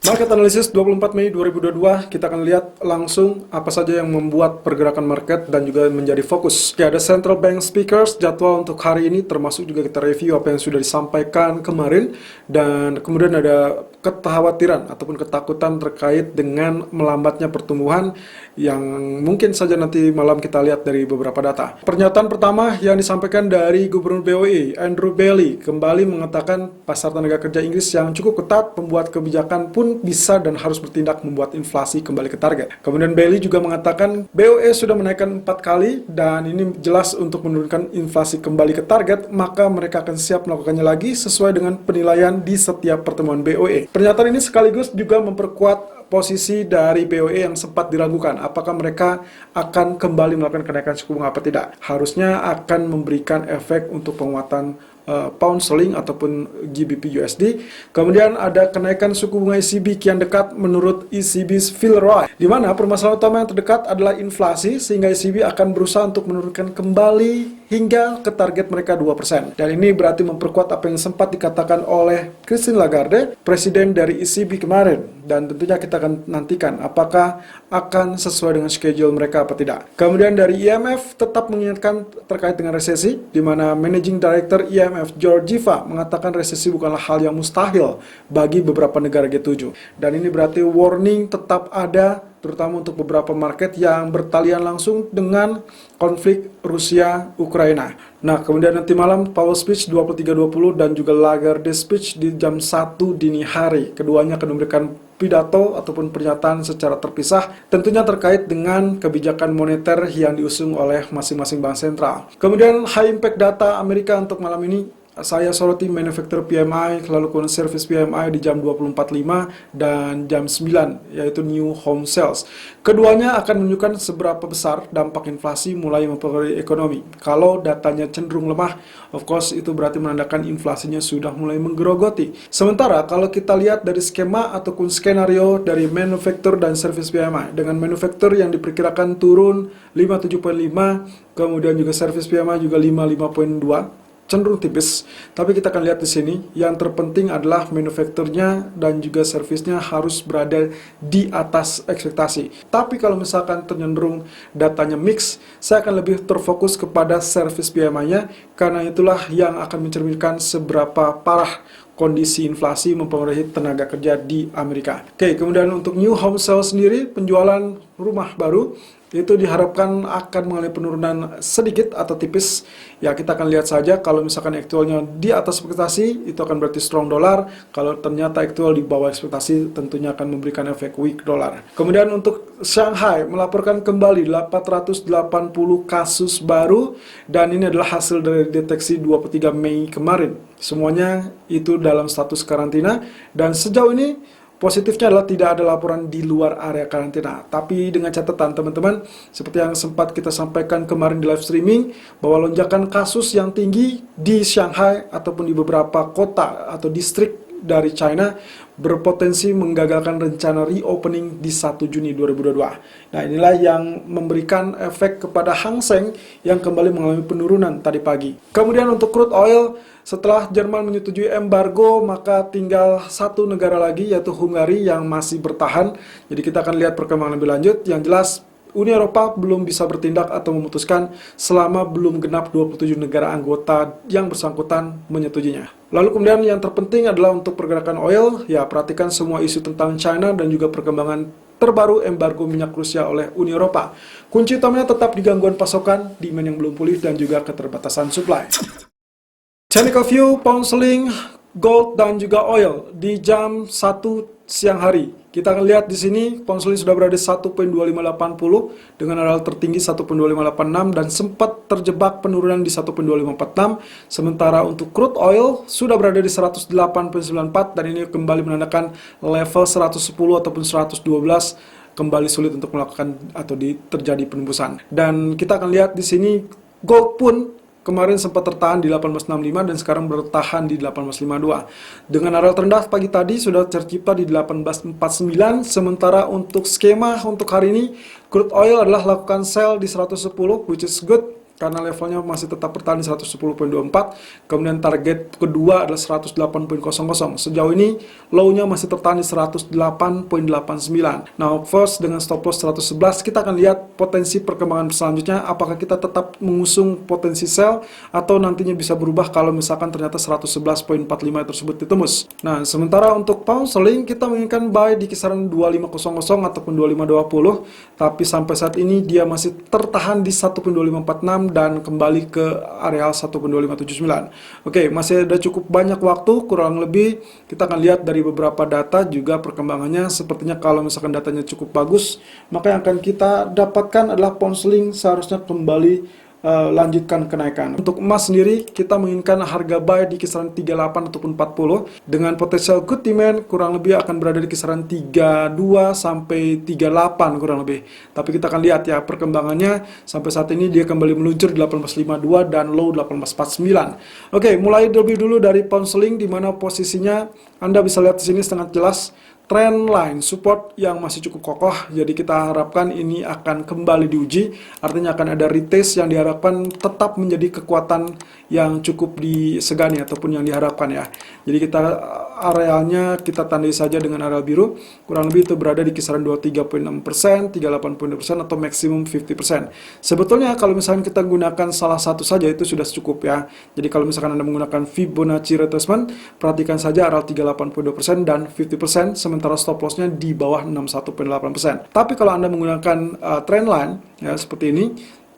Market Analysis 24 Mei 2022, kita akan lihat langsung apa saja yang membuat pergerakan market dan juga menjadi fokus. Ada Central Bank Speakers jadwal untuk hari ini, termasuk juga kita review apa yang sudah disampaikan kemarin, dan kemudian ada kekhawatiran ataupun ketakutan terkait dengan melambatnya pertumbuhan yang mungkin saja nanti malam kita lihat dari beberapa data. Pernyataan pertama yang disampaikan dari Gubernur BOE, Andrew Bailey, kembali mengatakan pasar tenaga kerja Inggris yang cukup ketat, pembuat kebijakan pun bisa dan harus bertindak membuat inflasi kembali ke target. Kemudian Bailey juga mengatakan BOE sudah menaikkan 4 kali dan ini jelas untuk menurunkan inflasi kembali ke target, maka mereka akan siap melakukannya lagi sesuai dengan penilaian di setiap pertemuan BOE. Pernyataan ini sekaligus juga memperkuat posisi dari BOE yang sempat diragukan apakah mereka akan kembali melakukan kenaikan suku bunga apa tidak. Harusnya akan memberikan efek untuk penguatan pound sterling ataupun GBP USD. Kemudian ada kenaikan suku bunga ECB kian dekat menurut ECB's Phil Roy, di mana permasalahan utama yang terdekat adalah inflasi, sehingga ECB akan berusaha untuk menurunkan kembali hingga ke target mereka 2%. Dan ini berarti memperkuat apa yang sempat dikatakan oleh Christine Lagarde, presiden dari ECB kemarin. Dan tentunya kita akan nantikan apakah akan sesuai dengan schedule mereka apa tidak. Kemudian dari IMF tetap mengingatkan terkait dengan resesi, di mana Managing Director IMF Georgieva mengatakan resesi bukanlah hal yang mustahil bagi beberapa negara G7. Dan ini berarti warning tetap ada, terutama untuk beberapa market yang bertalian langsung dengan konflik Rusia-Ukraina. Nah, kemudian nanti malam Powell speech 23.20 dan juga Lagarde speech di jam 1 dini hari. Keduanya akan memberikan pidato ataupun pernyataan secara terpisah, tentunya terkait dengan kebijakan moneter yang diusung oleh masing-masing bank sentral. Kemudian high impact data Amerika untuk malam ini, saya soroti manufacturer PMI, lalu kemudian service PMI di jam 24.05 dan jam 9, yaitu new home sales. Keduanya akan menunjukkan seberapa besar dampak inflasi mulai mempengaruhi ekonomi. Kalau datanya cenderung lemah, of course itu berarti menandakan inflasinya sudah mulai menggerogoti. Sementara kalau kita lihat dari skema ataupun skenario dari manufacturer dan service PMI, dengan manufacturer yang diperkirakan turun 57.5, kemudian juga service PMI juga 55.2, cenderung tipis, tapi kita akan lihat di sini yang terpenting adalah manufakturnya dan juga servisnya harus berada di atas ekspektasi. Tapi kalau misalkan tercenderung datanya mix, saya akan lebih terfokus kepada service PMI-nya, karena itulah yang akan mencerminkan seberapa parah kondisi inflasi mempengaruhi tenaga kerja di Amerika. Oke, kemudian untuk new home sales sendiri, penjualan rumah baru itu diharapkan akan mengalami penurunan sedikit atau tipis. Ya, kita akan lihat saja. Kalau misalkan aktualnya di atas ekspektasi, itu akan berarti strong dollar. Kalau ternyata aktual di bawah ekspektasi, tentunya akan memberikan efek weak dollar. Kemudian untuk Shanghai melaporkan kembali 880 kasus baru, dan ini adalah hasil dari deteksi 23 Mei kemarin. Semuanya itu dalam status karantina, dan sejauh ini positifnya adalah tidak ada laporan di luar area karantina. Tapi dengan catatan teman-teman, seperti yang sempat kita sampaikan kemarin di live streaming, bahwa lonjakan kasus yang tinggi di Shanghai ataupun di beberapa kota atau distrik dari China berpotensi menggagalkan rencana reopening di 1 Juni 2022. Nah, inilah yang memberikan efek kepada Hang Seng yang kembali mengalami penurunan tadi pagi. Kemudian untuk crude oil, setelah Jerman menyetujui embargo, maka tinggal satu negara lagi, yaitu Hungari, yang masih bertahan. Jadi kita akan lihat perkembangan lebih lanjut. Yang jelas, Uni Eropa belum bisa bertindak atau memutuskan selama belum genap 27 negara anggota yang bersangkutan menyetujuinya. Lalu kemudian yang terpenting adalah untuk pergerakan oil, ya perhatikan semua isu tentang China dan juga perkembangan terbaru embargo minyak Rusia oleh Uni Eropa. Kunci utamanya tetap di gangguan pasokan, demand yang belum pulih, dan juga keterbatasan supply. Technical view, pound sterling, gold, dan juga oil di jam 1 siang hari. Kita akan lihat di sini pound sterling sudah berada di 1.2580 dengan area tertinggi 1.2586 dan sempat terjebak penurunan di 1.2546. Sementara untuk crude oil sudah berada di 108.94 dan ini kembali menandakan level 110 ataupun 112 kembali sulit untuk melakukan atau terjadi penembusan. Dan kita akan lihat di sini gold pun kemarin sempat tertahan di 1865 dan sekarang bertahan di 1852. Dengan area terendah pagi tadi sudah tercipta di 1849. Sementara untuk skema untuk hari ini, crude oil adalah lakukan sell di 110, which is good. karena levelnya masih tetap bertahan di 110.24. Kemudian target kedua adalah 108.00. Sejauh ini low-nya masih tertahan di 108.89. Nah, first dengan stop loss 111, kita akan lihat potensi perkembangan selanjutnya, apakah kita tetap mengusung potensi sell atau nantinya bisa berubah kalau misalkan ternyata 111.45 tersebut ditembus. Nah, sementara untuk pound sterling kita menginginkan buy di kisaran 2500 ataupun 2520, tapi sampai saat ini dia masih tertahan di 1.2546 dan kembali ke area 1.2579. Oke, masih ada cukup banyak waktu, kurang lebih kita akan lihat dari beberapa data juga perkembangannya. Sepertinya kalau misalkan datanya cukup bagus, maka yang akan kita dapatkan adalah pound sterling seharusnya kembali lanjutkan kenaikan. Untuk emas sendiri, kita menginginkan harga buy di kisaran 38 ataupun 40 dengan potensial good demand kurang lebih akan berada di kisaran 32 sampai 38 kurang lebih. Tapi kita akan lihat ya perkembangannya. Sampai saat ini dia kembali meluncur di 1852 dan low 1849. Oke, mulai lebih dulu dari pound sterling di mana posisinya Anda bisa lihat di sini sangat jelas. Trend line support yang masih cukup kokoh, jadi kita harapkan ini akan kembali diuji, artinya akan ada retest yang diharapkan tetap menjadi kekuatan yang cukup disegani ataupun yang diharapkan ya. Jadi kita arealnya kita tandai saja dengan area biru, kurang lebih itu berada di kisaran 23.6%, 38.6% atau maksimum 50%. Sebetulnya kalau misalkan kita gunakan salah satu saja itu sudah cukup ya. Jadi kalau misalkan Anda menggunakan Fibonacci retracement, perhatikan saja area 38.2% dan 50%, sementara stop lossnya di bawah 61.8%. Tapi kalau Anda menggunakan trend line ya seperti ini,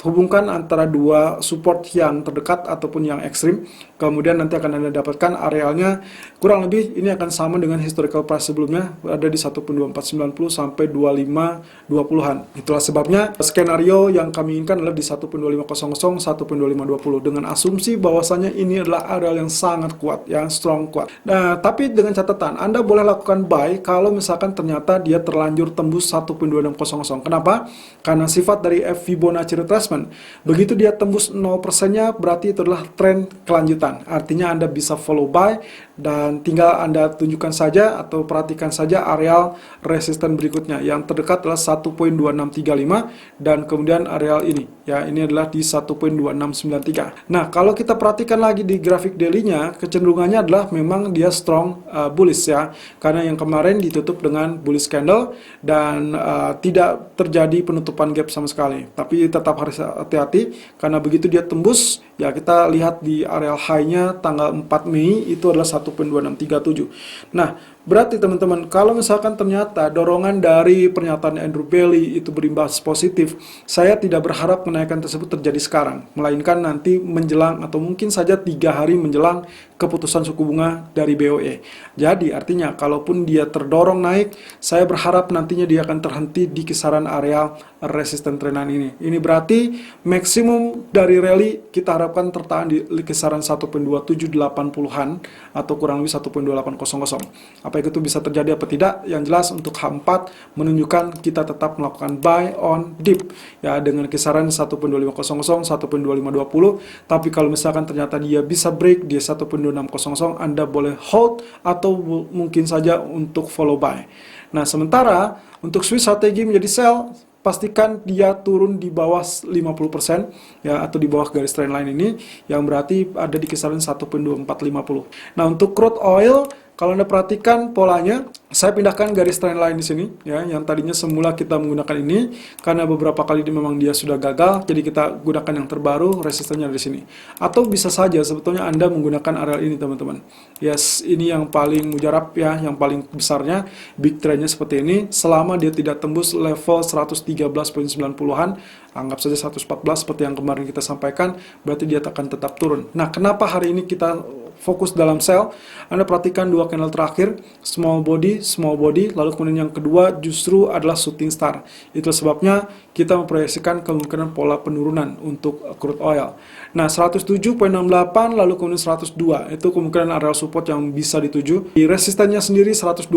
hubungkan antara dua support yang terdekat ataupun yang ekstrim, kemudian nanti akan Anda dapatkan arealnya kurang lebih ini akan sama dengan historical price sebelumnya, ada di 1.2490 sampai 2520-an. Itulah sebabnya skenario yang kami inginkan adalah di 1.2500 1.2520 dengan asumsi bahwasanya ini adalah areal yang sangat kuat, yang strong kuat. Nah, tapi dengan catatan Anda boleh lakukan buy kalau misalkan ternyata dia terlanjur tembus 1.2600. Kenapa? Karena sifat dari Fibonacci retracement, begitu dia tembus 0%-nya berarti itu adalah tren kelanjutan. Artinya Anda bisa follow buy dan tinggal Anda tunjukkan saja atau perhatikan saja areal resisten berikutnya. Yang terdekat adalah 1.2635 dan kemudian areal ini. Ya, ini adalah di 1.2693. Nah, kalau kita perhatikan lagi di grafik daily-nya, kecenderungannya adalah memang dia strong bullish ya. Karena yang kemarin ditutup dengan bullish candle dan tidak terjadi penutupan gap sama sekali. Tapi tetap harus hati-hati karena begitu dia tembus ya, kita lihat di area high-nya tanggal 4 Mei itu adalah 1.2637. Nah, berarti teman-teman kalau misalkan ternyata dorongan dari pernyataan Andrew Bailey itu berimbas positif, saya tidak berharap kenaikan tersebut terjadi sekarang, melainkan nanti menjelang atau mungkin saja 3 hari menjelang keputusan suku bunga dari BOE. Jadi artinya kalaupun dia terdorong naik, saya berharap nantinya dia akan terhenti di kisaran area resisten trendline ini. Ini berarti maksimum dari rally kita harapkan tertahan di kisaran 1.2780-an atau kurang lebih 1.2800. Apa itu bisa terjadi apa tidak? Yang jelas untuk H4 menunjukkan kita tetap melakukan buy on dip ya dengan kisaran 1.2500 1.2520. Tapi kalau misalkan ternyata dia bisa break di 1.2600, Anda boleh hold atau mungkin saja untuk follow buy. Nah, sementara untuk switch strategi menjadi sell, pastikan dia turun di bawah 50% ya atau di bawah garis trendline ini yang berarti ada di kisaran 1.2450. Nah, untuk crude oil kalau Anda perhatikan polanya, saya pindahkan garis trendline di sini ya, yang tadinya semula kita menggunakan ini karena beberapa kali memang dia sudah gagal, jadi kita gunakan yang terbaru, resistennya di sini. Atau bisa saja sebetulnya Anda menggunakan area ini teman-teman. Yes, ini yang paling mujarab ya, yang paling besarnya, big trendnya seperti ini. Selama dia tidak tembus level 113.90-an, anggap saja 114 seperti yang kemarin kita sampaikan, berarti dia akan tetap turun. Nah, kenapa hari ini kita fokus dalam sell? Anda perhatikan dua candle terakhir, small body, lalu kemudian yang kedua justru adalah shooting star. Itu sebabnya kita memproyeksikan kemungkinan pola penurunan untuk crude oil. Nah, 107.68 lalu kemudian 102, itu kemungkinan area support yang bisa dituju. Di resistennya sendiri 112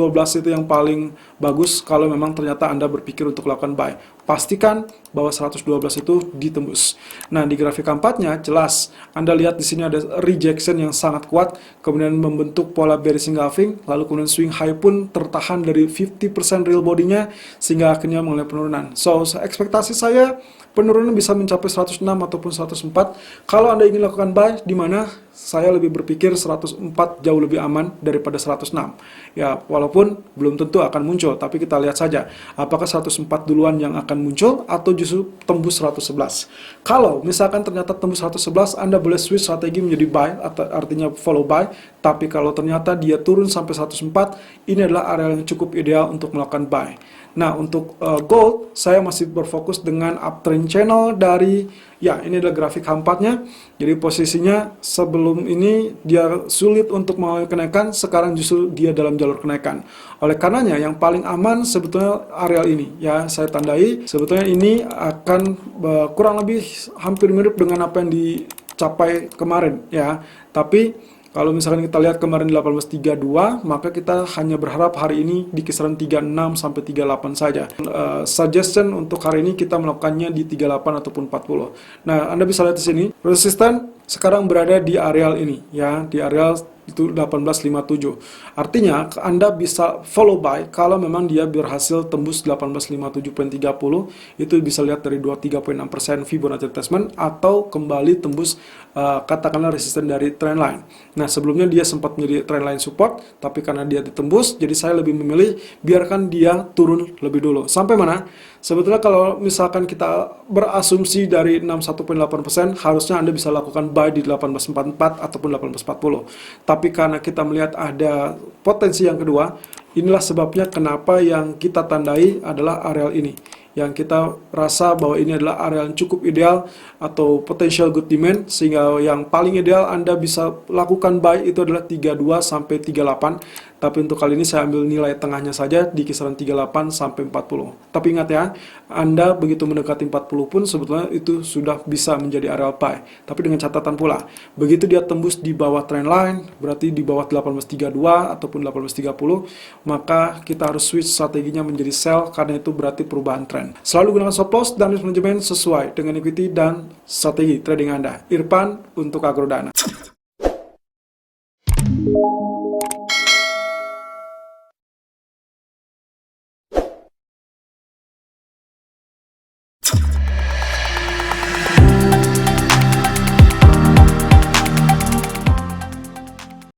itu yang paling bagus kalau memang ternyata Anda berpikir untuk melakukan buy. pastikan bahwa 112 itu ditembus. Nah, di grafik keempatnya jelas Anda lihat di sini ada rejection yang sangat kuat, kemudian membentuk pola bearish engulfing, lalu kemudian swing high pun tertahan dari 50% real body-nya sehingga akhirnya mulai penurunan. So, ekspektasi saya penurunan bisa mencapai 106 ataupun 104. Kalau Anda ingin lakukan buy, di mana saya lebih berpikir 104 jauh lebih aman daripada 106. Ya, walaupun belum tentu akan muncul, tapi kita lihat saja apakah 104 duluan yang akan muncul atau justru tembus 111. Kalau misalkan ternyata tembus 111, Anda boleh switch strategi menjadi buy, atau artinya follow buy. Tapi kalau ternyata dia turun sampai 104, ini adalah area yang cukup ideal untuk melakukan buy. Nah, untuk gold, saya masih berfokus dengan uptrend channel dari, ya ini adalah grafik H4-nya. Jadi posisinya sebelum ini dia sulit untuk mengalami kenaikan, sekarang justru dia dalam jalur kenaikan. Oleh karenanya yang paling aman sebetulnya area ini, ya saya tandai sebetulnya ini akan kurang lebih hampir mirip dengan apa yang dicapai kemarin, ya. Tapi kalau misalkan kita lihat kemarin 1832, maka kita hanya berharap hari ini di kisaran 36 sampai 38 saja. Suggestion untuk hari ini kita melakukannya di 38 ataupun 40. Nah, Anda bisa lihat di sini, resisten sekarang berada di areal ini, ya, di areal itu 1857. Artinya Anda bisa follow buy kalau memang dia berhasil tembus 1857.30, itu bisa lihat dari 23.6% Fibonacci retracement atau kembali tembus katakanlah resisten dari trendline. Nah, sebelumnya dia sempat menjadi trendline support, tapi karena dia ditembus, jadi saya lebih memilih biarkan dia turun lebih dulu. Sampai mana? Sebetulnya kalau misalkan kita berasumsi dari 61.8%, harusnya Anda bisa lakukan buy di 1844 ataupun 1840. Tapi karena kita melihat ada potensi yang kedua, inilah sebabnya kenapa yang kita tandai adalah areal ini, yang kita rasa bahwa ini adalah area yang cukup ideal atau potential good demand, sehingga yang paling ideal Anda bisa lakukan buy itu adalah 32 sampai 38. Tapi untuk kali ini saya ambil nilai tengahnya saja di kisaran 38 sampai 40. Tapi ingat ya, Anda begitu mendekati 40 pun sebetulnya itu sudah bisa menjadi area buy. Tapi dengan catatan pula, begitu dia tembus di bawah trendline, berarti di bawah 1832 ataupun 1830, maka kita harus switch strateginya menjadi sell karena itu berarti perubahan trend. Selalu gunakan stop loss dan risk management sesuai dengan equity dan strategi trading Anda. Irfan untuk Agrodana.